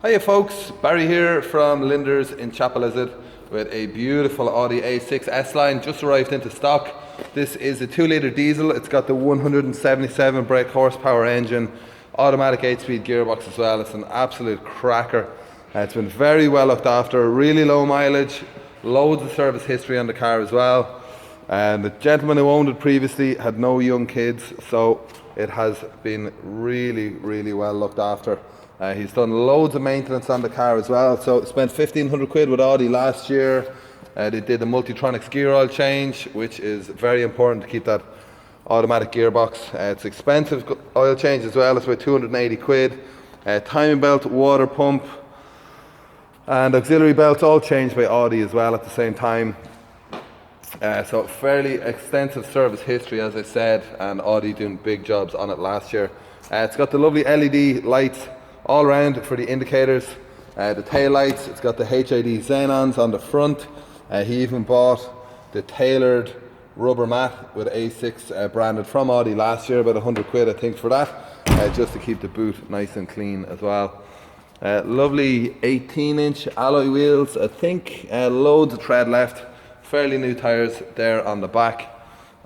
Hiya folks, Barry here from Linders in Chapelizod with a beautiful Audi A6 S line just arrived into stock. This is a 2-litre diesel. It's got the 177 brake horsepower engine, automatic 8-speed gearbox as well. It's an absolute cracker. It's been very well looked after, really low mileage, loads of service history on the car as well. And the gentleman who owned it previously had no young kids, so it has been really well looked after. He's done loads of maintenance on the car as well, so spent 1,500 quid with Audi last year. They did the Multitronics gear oil change, which is very important to keep that automatic gearbox. It's expensive oil change as well, it's about 280 quid. Timing belt, water pump and auxiliary belts all changed by Audi as well at the same time. So fairly extensive service history, as I said, and Audi doing big jobs on it last year. It's got the lovely LED lights all around for the indicators, the tail lights. It's got the HID xenons on the front. He even bought the tailored rubber mat with A6 branded from Audi last year, about 100 quid I think for that, just to keep the boot nice and clean as well. Lovely 18-inch alloy wheels, I think, loads of tread left, fairly new tyres there on the back,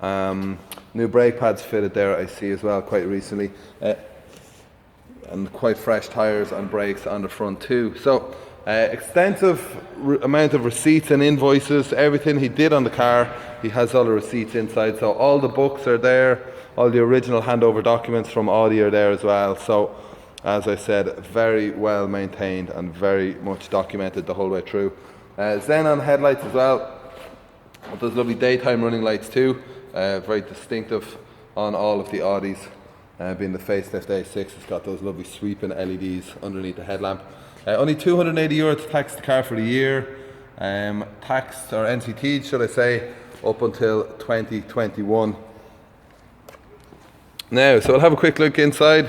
new brake pads fitted there I see as well quite recently. And quite fresh tyres and brakes on the front too. So extensive amount of receipts and invoices, everything he did on the car, he has all the receipts inside. So all the books are there, all the original handover documents from Audi are there as well. So as I said, very well maintained and very much documented the whole way through. Xenon headlights as well, those lovely daytime running lights too, very distinctive on all of the Audis. Being the facelift A6, it's got those lovely sweeping LEDs underneath the headlamp. Only 280 euro to tax the car for the year. Taxed, or NCT'd should I say, up until 2021. Now, so we'll have a quick look inside.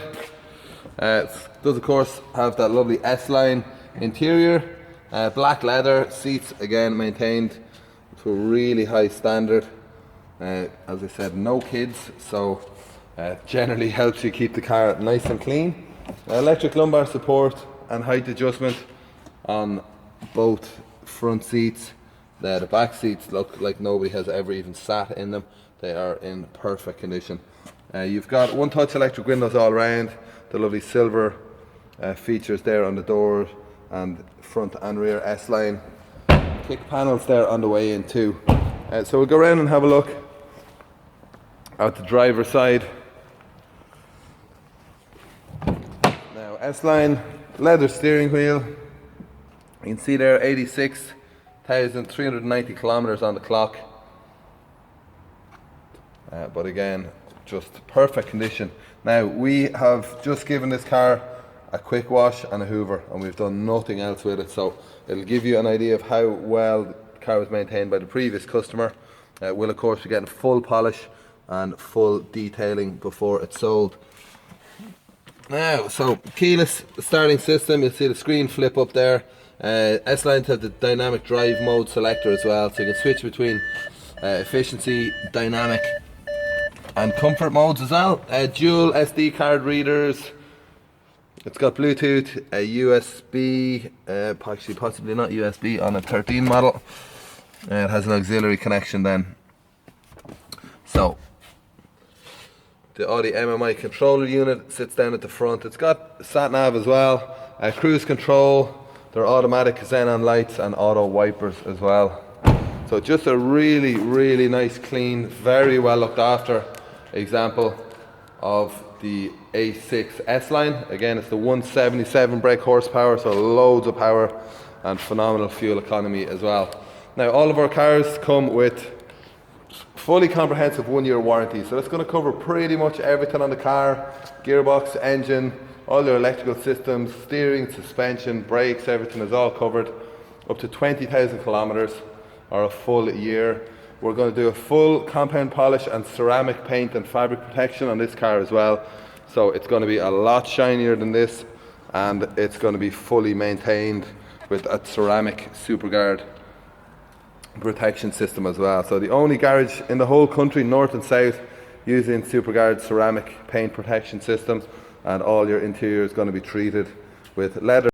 It does of course have that lovely S line interior. Black leather, seats again maintained to a really high standard. As I said, no kids, so generally helps you keep the car nice and clean. Electric lumbar support and height adjustment on both front seats. The back seats look like nobody has ever even sat in them. They are in perfect condition. You've got one-touch electric windows all around, the lovely silver features there on the door and front and rear S line. Kick panels there on the way in too. So we'll go around and have a look at the driver's side. S line, leather steering wheel. You can see there 86,390 kilometers on the clock. But again, just perfect condition. Now we have just given this car a quick wash and a hoover, and we've done nothing else with it, so it'll give you an idea of how well the car was maintained by the previous customer. We'll of course be getting full polish and full detailing before it's sold. Now, so keyless starting system, you'll see the screen flip up there. S-Lines have the dynamic drive mode selector as well, so you can switch between efficiency, dynamic and comfort modes as well. Dual SD card readers. It's got Bluetooth, a USB, actually possibly not USB on a 13 model. It has an auxiliary connection then. So the Audi MMI controller unit sits down at the front. It's got sat nav as well, cruise control, there are automatic xenon lights and auto wipers as well. So just a really nice, clean, very well looked after example of the A6 S line. Again, it's the 177 brake horsepower, so loads of power and phenomenal fuel economy as well. Now all of our cars come with fully comprehensive 1-year warranty, so that's going to cover pretty much everything on the car: gearbox, engine, all your electrical systems, steering, suspension, brakes, everything is all covered up to 20,000 kilometers or a full year. We're going to do a full compound polish and ceramic paint and fabric protection on this car as well, so it's going to be a lot shinier than this, and it's going to be fully maintained with a ceramic SuperGuard protection system as well. So the only garage in the whole country, north and south, using SuperGuard ceramic paint protection systems, and all your interior is going to be treated with leather.